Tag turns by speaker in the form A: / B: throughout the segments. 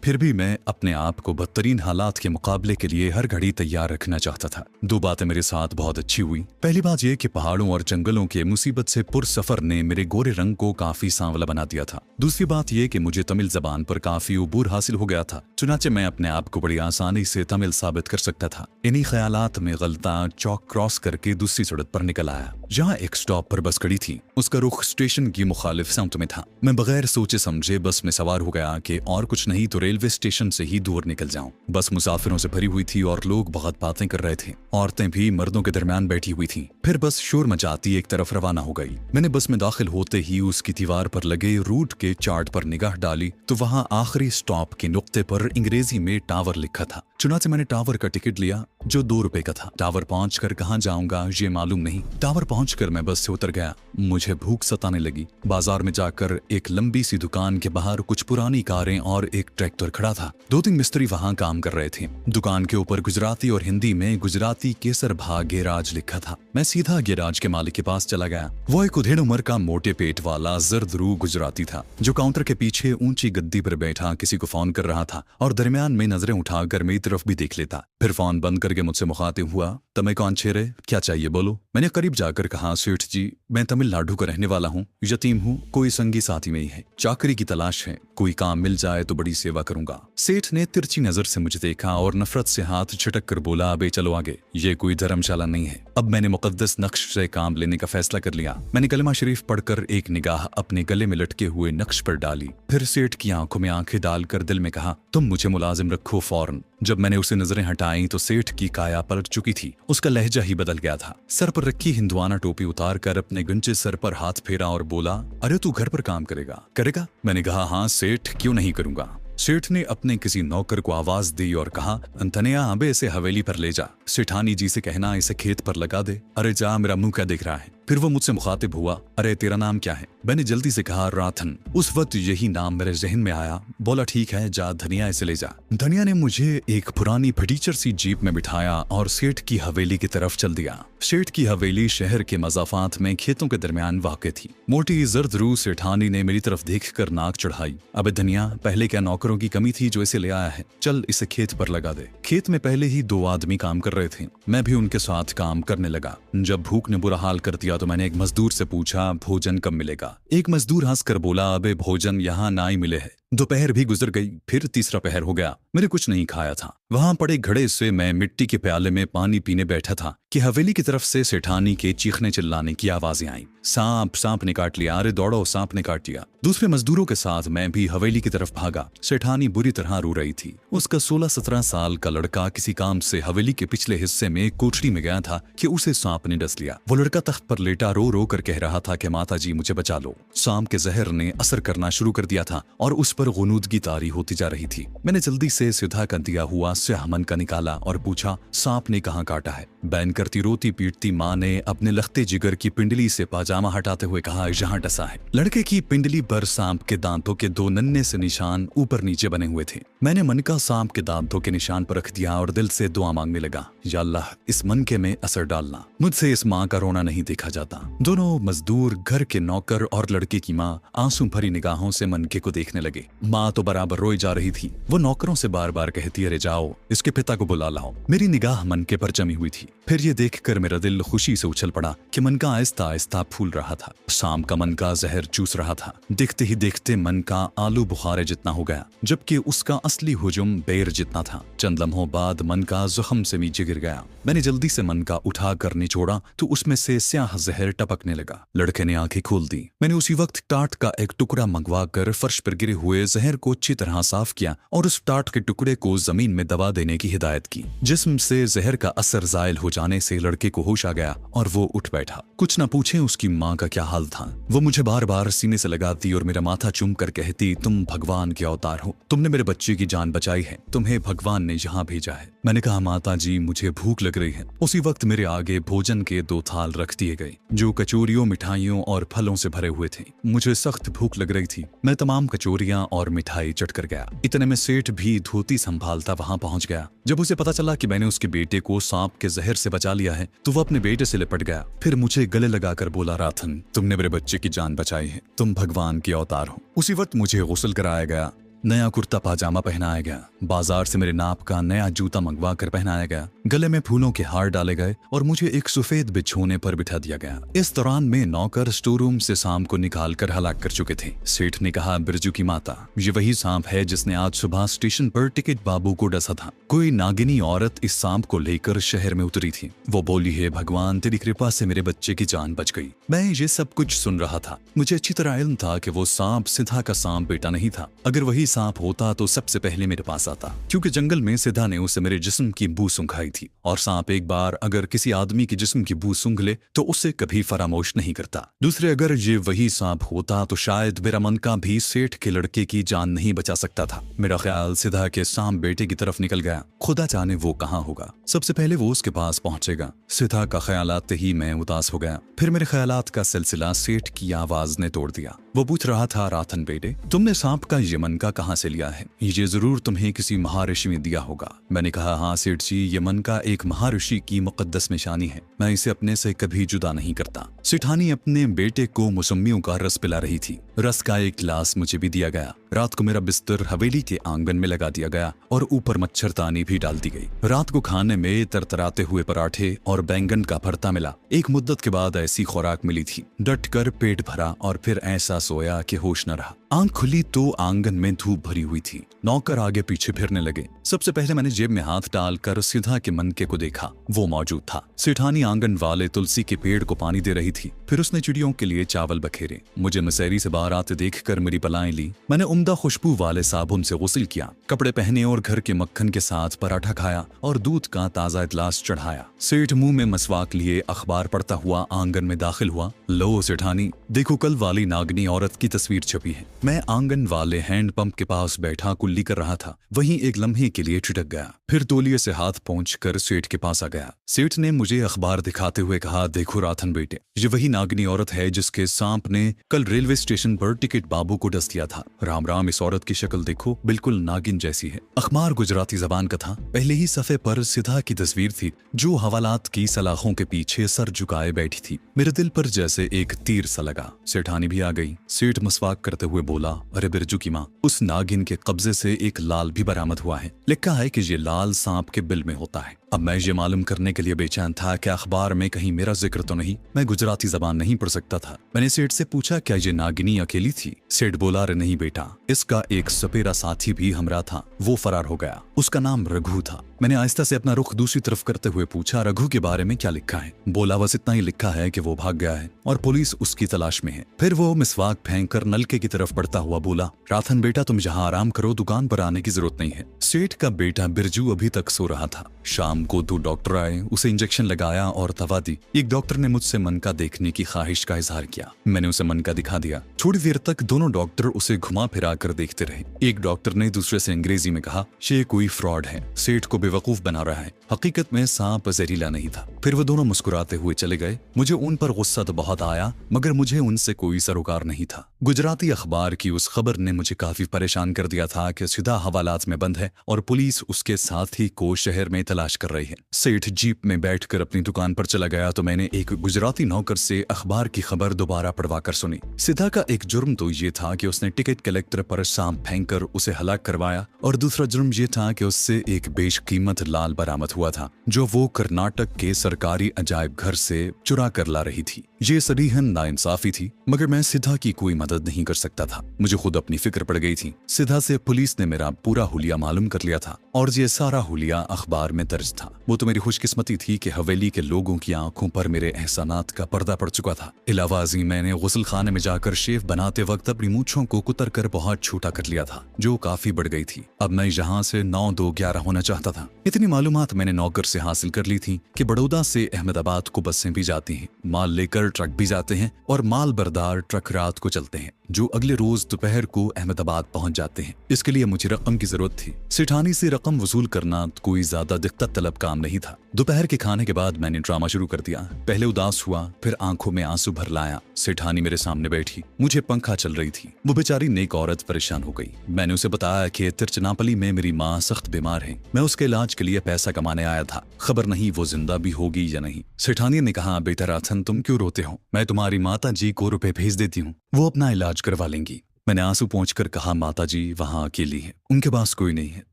A: फिर भी मैं अपने आप को बदतरीन हालात के मुकाबले के लिए हर घड़ी तैयार रखना चाहता था। दो बातें मेरे साथ बहुत अच्छी हुई। पहली बात यह कि पहाड़ों और जंगलों के मुसीबत से पुरसफर ने मेरे गोरे रंग को काफी सांवला बना दिया था। दूसरी बात यह कि मुझे तमिल जबान पर काफी उबूर हासिल हो गया था, चुनाचे मैं अपने आप को बड़ी आसानी से तमिल साबित कर सकता था। इन्हीं ख्यालात में गलता चौक क्रॉस करके दूसरी सड़क पर निकल आया। जहाँ एक स्टॉप पर बस खड़ी थी, उसका रुख स्टेशन की मुखालिफ सम्त में था। मैं बगैर सोचे समझे बस में सवार हो गया कि और कुछ नहीं तो रेलवे स्टेशन से ही दूर निकल जाऊं। बस मुसाफिरों से भरी हुई थी और लोग बहुत बातें कर रहे थे। औरतें भी मर्दों के दरमियान बैठी हुई थीं। फिर बस शोर मचाती एक तरफ रवाना हो गई। मैंने बस में दाखिल होते ही उसकी दीवार पर लगे रूट के चार्ट पर निगाह डाली तो वहां आखिरी स्टॉप के नुक्ते पर अंग्रेजी में टावर लिखा था। चुनाचे मैंने टावर का टिकट लिया जो 2 रुपए का था। टावर पहुंचकर कहां जाऊंगा ये मालूम नहीं। टावर पहुंचकर मैं बस से उतर गया। मुझे भूख सताने लगी। बाजार में जाकर एक लंबी सी दुकान के बाहर कुछ पुरानी कारें और एक ट्रैक्टर खड़ा था। 2-3 मिस्त्री वहां काम कर रहे थे। दुकान के ऊपर गुजराती और हिंदी में गुजराती केसर भाग गैराज लिखा था। मैं सीधा गैराज के मालिक के पास चला गया। वो एक उधेड़ उम्र का मोटे पेट वाला जर्द रू गुजराती था जो काउंटर के पीछे ऊंची गद्दी पर बैठा किसी को फोन कर रहा था और दरमियान में नजरें उठाकर मेरी तरफ भी देख लेता। फिर फोन बंद करके मुझसे मुखातिब हुआ, तुम्हें कौन छेरे, क्या चाहिए बोलो। मैंने करीब जाकर कहा, सेठ जी मैं तमिलनाडु का रहने वाला हूँ, यतीम हूँ, कोई संगी साथी में ही है, चाकरी की तलाश है, कोई काम मिल जाए तो बड़ी सेवा करूंगा। सेठ ने तिरछी नजर से मुझे देखा और नफरत से हाथ झटक कर बोला, अबे चलो आगे, ये कोई धर्मशाला नहीं है। अब मैंने मुकद्दस नक्श से काम लेने का फैसला कर लिया। मैंने कलमा शरीफ पढ़कर एक निगाह अपने गले में लटके हुए नक्श पर डाली। फिर सेठ की आंखों में आंखें डालकर दिल में कहा, तुम मुझे मुलाजिम रखो फौरन। जब मैंने उसे नजरें हटाई तो सेठ की काया पलट चुकी थी। उसका लहजा ही बदल गया था। सर पर रखी हिंदुआना टोपी उतार कर अपने गंजे सर पर हाथ फेरा और बोला, अरे तू घर पर काम करेगा? मैंने कहा, हाँ सेठ, क्यों नहीं करूंगा। सेठ ने अपने किसी नौकर को आवाज दी और कहा, अंतनिया अबे इसे हवेली पर ले जा, सेठानी जी से कहना इसे खेत पर लगा दे। अरे जा, मेरा मुंह क्या दिख रहा है। फिर वो मुझसे मुखातिब हुआ, अरे तेरा नाम क्या है। मैंने जल्दी से कहा, राथन। उस वक्त यही नाम मेरे जहन में आया। बोला, ठीक है जा, धनिया इसे ले जा। धनिया ने मुझे एक पुरानी फटीचर सी जीप में बिठाया और सेठ की हवेली की तरफ चल दिया। सेठ की हवेली शहर के मज़ाफात में खेतों के दरमियान वाक़ थी। मोटी जर्द रू सेठानी ने मेरी तरफ देखकर नाक चढ़ाई, अबे धनिया, पहले क्या नौकरों की कमी थी जो इसे ले आया है, चल इसे खेत पर लगा दे। खेत में पहले ही 2 आदमी काम कर रहे थे। मैं भी उनके साथ काम करने लगा। जब भूख ने बुरा हाल कर दिया तो मैंने एक मजदूर से पूछा, भोजन कब मिलेगा। एक मजदूर हंसकर बोला, अबे भोजन यहाँ ना ही मिले है। दोपहर भी गुजर गई, फिर तीसरा पहर हो गया। मैंने कुछ नहीं खाया था। वहां पड़े घड़े से मैं मिट्टी के प्याले में पानी पीने बैठा था कि हवेली की तरफ से सेठानी के चीखने चिल्लाने की आवाजें आईं। सांप ने काट लिया, अरे दौड़ो, सांप ने काट लिया। दूसरे मजदूरों के साथ मैं भी हवेली की तरफ भागा। सेठानी बुरी तरह रो रही थी। उसका 16-17 साल का लड़का किसी काम से हवेली के पिछले हिस्से में कोठरी में गया था कि उसे सांप ने डस लिया। वो लड़का तख्त पर लेटा रो रो कर कह रहा था कि माता जी मुझे बचा लो। सांप के जहर ने असर करना शुरू कर दिया था और उस पर गुनूदगी तारी होती जा रही थी। मैंने जल्दी से सीधा कर दिया हुआ स्याहमन का निकाला और पूछा, सांप ने कहाँ काटा है। बैन करती रोती पीटती माँ ने अपने लखते जिगर की पिंडली से पाजामा हटाते हुए कहा, यहाँ डसा है। लड़के की पिंडली पर सांप के दांतों के 2 नन्हे से निशान ऊपर नीचे बने हुए थे। मैंने मनका सांप के दांतों के निशान पर रख दिया और दिल से दुआ मांगने लगा, या अल्लाह इस मनके में असर डालना, मुझसे इस माँ का रोना नहीं देखा जाता। दोनों मजदूर, घर के नौकर और लड़के की माँ आंसू भरी निगाहों से मनके को देखने लगे। माँ तो बराबर रोई जा रही थी। वो नौकरों से बार बार कहती, अरे जाओ इसके पिता को बुला लाओ। मेरी निगाह मनके पर जमी हुई थी। फिर ये देखकर मेरा दिल खुशी से उछल पड़ा कि मनका आहिस्ता आहिस्ता फूल रहा था। सांप का मनका जहर चूस रहा था। देखते ही देखते मनका आलू बुखारे जितना हो गया, जबकि उसका असली हुजुम बेर जितना था। चंद लम्हों बाद मनका जख्म से नीचे गिर गया। मैंने जल्दी से मनका उठा कर निचोड़ा तो उसमें से स्याह जहर टपकने लगा। लड़के ने आंखें खोल दी। मैंने उसी वक्त टाट का एक टुकड़ा मंगवा कर फर्श पर गिरे हुए जहर को अच्छी तरह साफ किया और उस टाट के टुकड़े को जमीन में दबा देने की हिदायत की। जिस्म से जहर का असर जायल हो जाने से लड़के को होश आ गया और वो उठ बैठा। कुछ न पूछे उसकी माँ का क्या हाल था। वो मुझे बार बार सीने से लगाती और मेरा माथा चूम कर कहती, तुम भगवान के अवतार हो, तुमने मेरे बच्चे की जान बचाई है, तुम्हें भगवान ने यहाँ भेजा है। मैंने कहा, माता जी मुझे भूख लग रही है। उसी वक्त मेरे आगे भोजन के 2 थाल रख दिए गए जो कचोरियों, मिठाइयों और फलों से भरे हुए थे। मुझे सख्त भूख लग रही थी। मैं तमाम कचोरियां और मिठाई चट कर गया। इतने में सेठ भी धोती संभालता वहां पहुंच गया। जब उसे पता चला कि मैंने उसके बेटे को सांप के जहर से बचा लिया है तो वो अपने बेटे से लिपट गया। फिर मुझे गले लगाकर बोला, राथन तुमने मेरे बच्चे की जान बचाई है, तुम भगवान के अवतार हो। उसी वक्त मुझे गुस्ल कराया गया। नया कुर्ता पाजामा पहनाया गया, बाजार से मेरे नाप का नया जूता मंगवा कर पहनाया गया, गले में फूलों के हार डाले गए और मुझे एक सफेद बिछोने पर बिठा दिया गया। इस दौरान में नौकर स्टोर रूम से सांप को निकाल कर हलाक कर चुके थे। सेठ ने कहा, बिरजू की माता, ये वही सांप है जिसने आज सुबह स्टेशन पर टिकट बाबू को डसा था। कोई नागिनी औरत इस सांप को लेकर शहर में उतरी थी। वो बोली, है भगवान, तेरी कृपा से मेरे बच्चे की जान बच गई। मैं ये सब कुछ सुन रहा था। मुझे अच्छी तरह इल्म था कि वो सांप सिद्धा का सांप बेटा नहीं था। अगर वही सांप होता तो सबसे पहले मेरे पास आता, क्योंकि जंगल में सिद्धा ने उसे मेरे जिस्म की बू सूंघाई थी और सांप एक बार अगर किसी आदमी के जिस्म की बू सूंघ ले तो उसे कभी फरामोश नहीं करता। दूसरे, अगर ये वही सांप होता तो शायद मेरा मन का भी सेठ के लड़के की जान नहीं बचा सकता था। मेरा ख्याल सिद्धा के सांप बेटे की तरफ निकल गया। खुदा जाने वो कहाँ होगा। सबसे पहले वो उसके पास पहुंचेगा। सिद्धा का ख्याल आते ही मैं उदास हो गया। फिर मेरे ख्यालात का सिलसिला सेठ की आवाज ने तोड़ दिया। वो पूछ रहा था, राथन बेटे, तुमने सांप का ये मनका कहाँ से लिया है? ये जरूर तुम्हें किसी महर्षि ने दिया होगा। मैंने कहा, हाँ सेठ जी, ये मनका एक महर्षि की मुकद्दस निशानी है। मैं इसे अपने से कभी जुदा नहीं करता। सेठानी अपने बेटे को मौसमियों का रस पिला रही थी। रस का एक गिलास मुझे भी दिया गया। रात को मेरा बिस्तर हवेली के आंगन में लगा दिया गया और ऊपर मच्छरदानी भी डाल दी गई। रात को खाने में तरतराते हुए पराठे और बैंगन का भरता मिला। एक मुद्दत के बाद ऐसी खुराक मिली थी। डट कर पेट भरा और फिर ऐसा सोया कि होश न रहा। आंख खुली तो आंगन में धूप भरी हुई थी। नौकर आगे पीछे फिरने लगे। सबसे पहले मैंने जेब में हाथ डालकर सिद्धा के मनके को देखा। वो मौजूद था। सेठानी आंगन वाले तुलसी के पेड़ को पानी दे रही थी। फिर उसने चिड़ियों के लिए चावल बखेरे। मुझे मसहरी से बाहर आते देखकर मेरी बलाएं ली। मैंने उम्दा खुशबू वाले साबुन से गुस्ल किया, कपड़े पहने और घर के मक्खन के साथ पराठा खाया और दूध का ताजा गिलास चढ़ाया। सेठ मुंह में मसवाक लिए अखबार पढ़ता हुआ आंगन में दाखिल हुआ। लो सेठानी, देखो कल वाली नागनी औरत की तस्वीर छपी है। मैं आंगन वाले हैंड पंप के पास बैठा कुल्ली कर रहा था। वहीं एक लम्हे के लिए ठिठक गया। फिर तौलिए से हाथ पहुंचकर सेठ के पास आ गया। सेठ ने मुझे अखबार दिखाते हुए कहा, देखो राथन बेटे, ये वही नागनी औरत है जिसके सांप ने कल रेलवे स्टेशन पर टिकट बाबू को डस दिया था। राम राम, इस औरत की शक्ल देखो, बिल्कुल नागिन जैसी है। अखबार गुजराती जबान का था। पहले ही सफ़े पर सिद्धा की तस्वीर थी, जो हवालात की सलाखों के पीछे सर झुकाए बैठी थी। मेरे दिल पर जैसे एक तीर सा लगा। सेठानी भी आ गई। सेठ मसवाक करते हुए बोला, अरे बिरजू की माँ, उस नागिन के कब्जे से एक लाल भी बरामद हुआ है। लिखा है कि ये लाल सांप के बिल में होता है। अब मैं ये मालूम करने के लिए बेचैन था कि अखबार में कहीं मेरा जिक्र तो नहीं। मैं गुजराती जबान नहीं पढ़ सकता था। मैंने सेठ से पूछा, क्या ये नागिनी अकेली थी? सेठ बोला, अरे नहीं बेटा, इसका एक सपेरा साथी भी हमरा था। वो फरार हो गया। उसका नाम रघु था। मैंने आहिस्ता से अपना रुख दूसरी तरफ करते हुए पूछा, रघु के बारे में क्या लिखा है? बोला, बस इतना ही लिखा है कि वो भाग गया है और पुलिस उसकी तलाश में है। फिर वो मिसवाक फेंक कर नलके की तरफ बढ़ता हुआ बोला, राथन बेटा, तुम जहाँ आराम करो, दुकान पर आने की जरूरत नहीं है। सेठ का बेटा बिरजू अभी तक सो रहा था। शाम को 2 डॉक्टर आए, उसे इंजेक्शन लगाया और दवा दी। एक डॉक्टर ने मुझसे मनका देखने की ख्वाहिश का इजहार किया। मैंने उसे मनका दिखा दिया। थोड़ी देर तक दोनों डॉक्टर उसे घुमा फिरा कर देखते रहे। एक डॉक्टर ने दूसरे से अंग्रेजी में कहा, ये कोई फ्रॉड है, सेठ को बेवकूफ बना रहा है। हकीकत में सांप जहरीला नहीं था। फिर वो दोनों मुस्कुराते हुए चले गए। मुझे उन पर गुस्सा तो बहुत आया, मगर मुझे उनसे कोई सरोकार नहीं था। गुजराती अखबार की उस खबर ने मुझे काफी परेशान कर दिया था कि सिद्धा हवालात में बंद है और पुलिस उसके साथी को शहर में तलाश कर रही है। सेठ जीप में बैठकर अपनी दुकान पर चला गया तो मैंने एक गुजराती नौकर से अखबार की खबर दोबारा पढ़वा कर सुनी। सिद्धा का एक जुर्म तो ये था कि उसने टिकट कलेक्टर पर सांप फेंककर उसे हलाक करवाया और दूसरा जुर्म ये था कि उससे एक बेशकीमत लाल बरामद हुआ था, जो वो कर्नाटक के सरकारी अजायब घर से चुरा कर ला रही थी। ये सरीहन नाइंसाफी थी, मगर मैं सिद्धा की कोई मदद नहीं कर सकता था। मुझे खुद अपनी फिक्र पड़ गई थी। सिद्धा से पुलिस ने मेरा पूरा हुलिया मालूम कर लिया था और ये सारा हुलिया अखबार में दर्ज था। वो तो मेरी खुशकिस्मती थी कि हवेली के लोगों की आंखों पर मेरे एहसानात का पर्दा पड़ चुका था। इलावाजी मैंने गुस्ल खाने में जाकर शेव बनाते वक्त अपनी मूंछों को कुतर कर बहुत छोटा कर लिया था, जो काफी बढ़ गई थी। अब मैं यहाँ से 9-2-11 होना चाहता था। इतनी मालूमात मैंने नौकर से हासिल कर ली थी कि बड़ौदा से अहमदाबाद को बसें भी जाती हैं, माल लेकर ट्रक भी जाते हैं और माल बरदार ट्रक रात को चलते हैं, जो अगले रोज दोपहर को अहमदाबाद पहुंच जाते हैं। इसके लिए मुझे रकम की जरूरत थी। सेठानी से रकम वसूल करना कोई ज्यादा दिक्कत तलब काम नहीं था। दोपहर के खाने के बाद मैंने ड्रामा शुरू कर दिया। पहले उदास हुआ, फिर आंखों में आंसू भर लाया। सेठानी मेरे सामने बैठी, मुझे पंखा चल रही थी। वो बेचारी नेक औरत परेशान हो गई। मैंने उसे बताया कि तिरचनापली में मेरी माँ सख्त बीमार है। मैं उसके इलाज के लिए पैसा कमाने आया था। खबर नहीं वो जिंदा भी होगी या नहीं। सेठानी ने कहा, बेटा राथन, तुम क्यों रोते हो? मैं तुम्हारी माता जी को रुपए भेज देती हूँ, वो अपना इलाज करवा लेंगी। मैंने आंसू पोंछकर कहा, माताजी वहां अकेली है, उनके पास कोई नहीं है।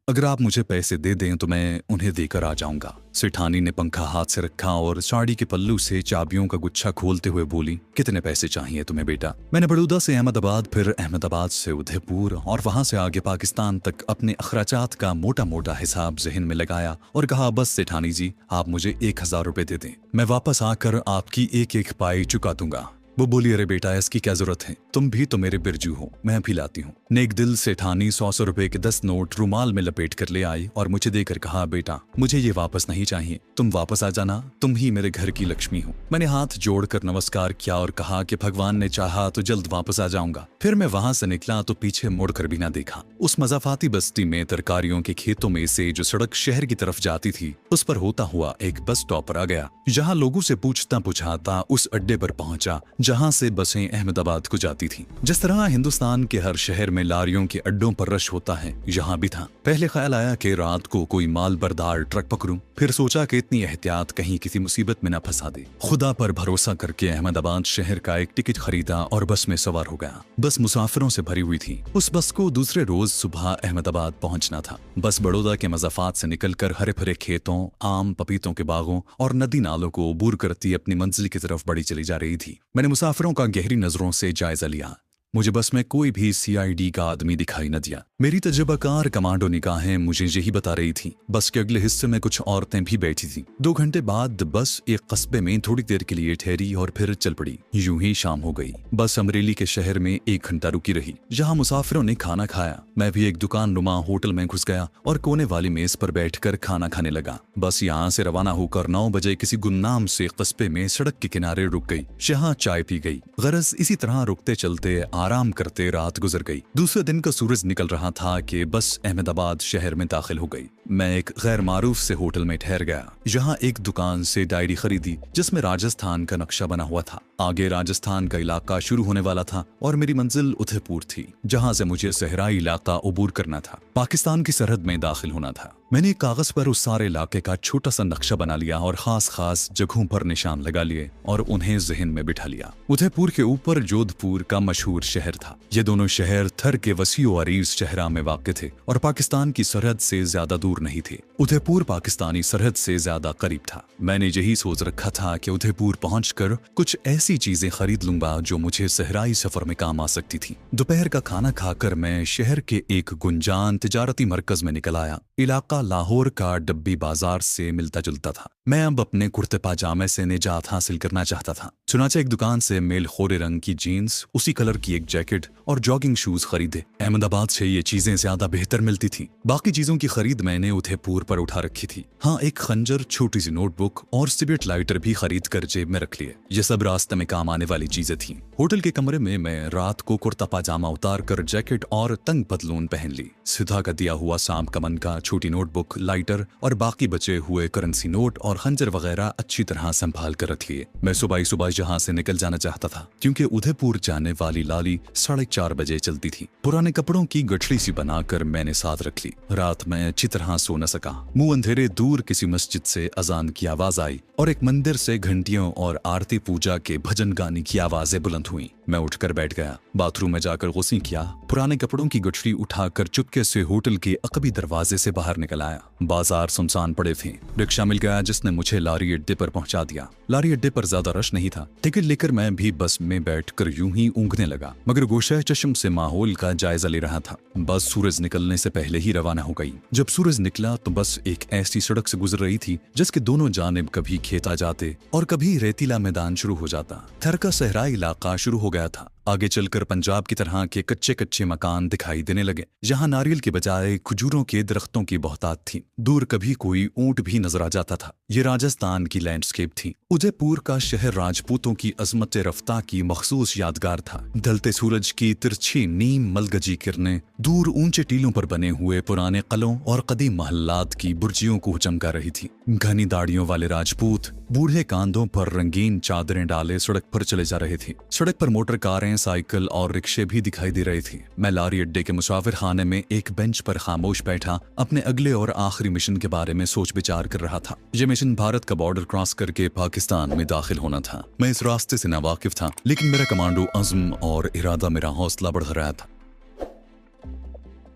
A: अगर आप मुझे पैसे दे दें तो मैं उन्हें देकर आ जाऊंगा। सेठानी ने पंखा हाथ से रखा और साड़ी के पल्लू से चाबियों का गुच्छा खोलते हुए बोली, कितने पैसे चाहिए तुम्हें बेटा? मैंने बड़ौदा से अहमदाबाद, फिर अहमदाबाद से उदयपुर और वहां से आगे पाकिस्तान तक अपने अखराजात का मोटा मोटा हिसाब जहन में लगाया और कहा, बस सेठानी जी, आप मुझे 1000 रुपए दे दें, मैं वापस आकर आपकी एक एक पाई चुका दूंगा। वो बोली, अरे बेटा इसकी क्या जरूरत है, तुम भी तो मेरे बिरजू हो, मैं भी लाती हूँ। नेक दिल सेठानी 100 रुपए के 10 नोट रुमाल में लपेट कर ले आई और मुझे देकर कहा, बेटा मुझे ये वापस नहीं चाहिए, तुम वापस आ जाना, तुम ही मेरे घर की लक्ष्मी हो। मैंने हाथ जोड़कर नमस्कार किया और कहा कि भगवान ने चाहा तो जल्द वापस आ जाऊंगा। फिर मैं वहां से निकला तो पीछे मुड़कर भी ना देखा। उस मजाफाती बस्ती में तरकारियों के खेतों में से जो सड़क शहर की तरफ जाती थी, उस पर होता हुआ एक बस स्टॉप पर आ गया। जहाँ लोगों से पूछता पूछाता उस अड्डे पर पहुंचा जहां से बसें अहमदाबाद को जाती थीं। जिस तरह हिंदुस्तान के हर शहर में लारियों के अड्डों पर रश होता है, यहाँ भी था। पहले ख्याल आया कि रात को कोई माल बरदार ट्रक पकड़ूं, फिर सोचा कि इतनी एहतियात कहीं किसी मुसीबत में न फंसा दे। खुदा पर भरोसा करके अहमदाबाद शहर का एक टिकट खरीदा और बस में सवार हो गया। बस मुसाफिरों से भरी हुई थी। उस बस को दूसरे रोज सुबह अहमदाबाद पहुंचना था। बस बड़ौदा के मज़ाफात से निकलकर हरे भरे खेतों, आम पपीतों के बागों और नदी नालों को अबूर करती अपनी मंजिल की तरफ बढ़ी चली जा रही थी। मैंने मुसाफिरों का गहरी नजरों से जायजा लिया। मुझे बस में कोई भी CID का आदमी दिखाई न दिया। मेरी तजुर्बाकार कमांडो निगाहें मुझे यही बता रही थी। बस के अगले हिस्से में कुछ औरतें भी बैठी थीं। 2 घंटे बाद बस एक कस्बे में थोड़ी देर के लिए ठहरी और फिर चल पड़ी। यूं ही शाम हो गई। बस अमरेली के शहर में 1 घंटा रुकी रही, जहां मुसाफिरों ने खाना खाया। मैं भी एक दुकान नुमा होटल में घुस गया और कोने वाली मेज पर बैठकर खाना खाने लगा। बस यहाँ से रवाना होकर 9 बजे किसी गुमनाम से कस्बे में सड़क के किनारे रुक गई। यहाँ चाय पी गई। गरज इसी तरह रुकते चलते आराम करते रात गुजर गई। दूसरे दिन का सूरज निकल रहा था कि बस अहमदाबाद शहर में दाखिल हो गई। मैं एक गैर मारूफ से होटल में ठहर गया। यहाँ एक दुकान से डायरी खरीदी जिसमें राजस्थान का नक्शा बना हुआ था। आगे राजस्थान का इलाका शुरू होने वाला था और मेरी मंजिल उदयपुर थी, जहाँ से मुझे सहराई इलाका अबूर करना था। पाकिस्तान की सरहद में दाखिल होना था। मैंने कागज पर उस सारे इलाके का छोटा सा नक्शा बना लिया और खास खास जगहों पर निशान लगा लिए और उन्हें जहन में बिठा लिया। उदयपुर के ऊपर जोधपुर का मशहूर शहर था। ये दोनों शहर थर के वसीओ अरीज शहरा में वाक़ थे और पाकिस्तान की सरहद से ज्यादा दूर नहीं थे। उदयपुर पाकिस्तानी सरहद से ज्यादा करीब था। मैंने यही सोच रखा था कि उदयपुर पहुंचकर कुछ ऐसी चीजें खरीद लूंगा जो मुझे सहराई सफर में काम आ सकती थी। दोपहर का खाना खाकर मैं शहर के एक गुंजान तिजारती मरकज में निकल आया। इलाका लाहौर का डब्बी बाजार से मिलता जुलता था। मैं अब अपने कुर्ते पाजामे से निजात हासिल करना चाहता था। चुनाचे एक दुकान से मेल खोरे रंग की जीन्स, उसी कलर की एक जैकेट और जॉगिंग शूज खरीदे। अहमदाबाद से ये चीजें ज्यादा बेहतर मिलती थी। बाकी चीजों की खरीद मैंने उदयपुर पर उठा रखी थी। हाँ, एक खंजर, छोटी सी नोटबुक और सिगरेट लाइटर भी खरीद कर जेब में रख लिए। ये सब रास्ते में काम आने वाली चीजें थीं। होटल के कमरे में मैं रात को कुर्ता पाजामा उतार कर जैकेट और तंग पतलून पहन ली। सुधा का दिया हुआ शाम कमन का, छोटी नोटबुक, लाइटर और बाकी बचे हुए करेंसी नोट और खंजर वगैरह अच्छी तरह संभाल कर रख लिए। मैं सुबह सुबह यहाँ से निकल जाना चाहता था क्योंकि उदयपुर जाने वाली लाली 4:30 बजे चलती थी। पुराने कपड़ों की गठड़ी सी बनाकर मैंने साथ रख ली। रात में अच्छी तरह सो न सका। मुंह अंधेरे दूर किसी मस्जिद से अजान की आवाज आई और एक मंदिर से घंटियों और आरती पूजा के भजन गाने की आवाजें बुलंद हुई। मैं उठकर बैठ गया। बाथरूम में जाकर गुस्ल किया। पुराने कपड़ों की गठड़ी उठाकर चुपके से होटल के अकबी दरवाजे से बाहर निकल आया। बाजार सुनसान पड़े थे। रिक्शा मिल गया जिसने मुझे लारी अड्डे पर पहुंचा दिया। लारी अड्डे पर ज्यादा रश नहीं था। टिकट लेकर मैं भी बस में बैठकर यूं ही ऊँघने लगा, मगर गोशा चश्म से माहौल का जायजा ले रहा था। बस सूरज निकलने से पहले ही रवाना हो गई। जब सूरज निकला तो बस एक ऐसी सड़क से गुजर रही थी जिसके दोनों जानिब कभी खेत आ जाते और कभी रेतीला मैदान शुरू हो जाता। थर का सहराई इलाका शुरू हो गया था। आगे चलकर पंजाब की तरह के कच्चे कच्चे मकान दिखाई देने लगे, जहां नारियल के बजाय खजूरों के दरख्तों की बहुतात थी। दूर कभी कोई ऊंट भी नजर आ जाता था। ये राजस्थान की लैंडस्केप थी। उदयपुर का शहर राजपूतों की अजमत रफ्ता की मखसूस यादगार था। ढलते सूरज की तिरछी नीम मलगजी किरणें दूर ऊंचे टीलों पर बने हुए पुराने कलों और कदीम महल्लात की बुर्जियों को चमका रही थी। घनी दाढ़ियों वाले राजपूत बूढ़े कांधों पर रंगीन चादरें डाले सड़क पर चले जा रहे थे। सड़क पर मोटर कारें, साइकिल और रिक्शे भी दिखाई दे रहे थे। मैं लारी अड्डे के मुसाफिर खाने में एक बेंच पर खामोश बैठा अपने अगले और आखिरी मिशन के बारे में सोच विचार कर रहा था। यह मिशन भारत का बॉर्डर क्रॉस करके पाकिस्तान में दाखिल होना था। मैं इस रास्ते से नावाकिफ था, लेकिन मेरा कमांडो अज़्म और इरादा, मेरा हौसला बढ़ा रहा था।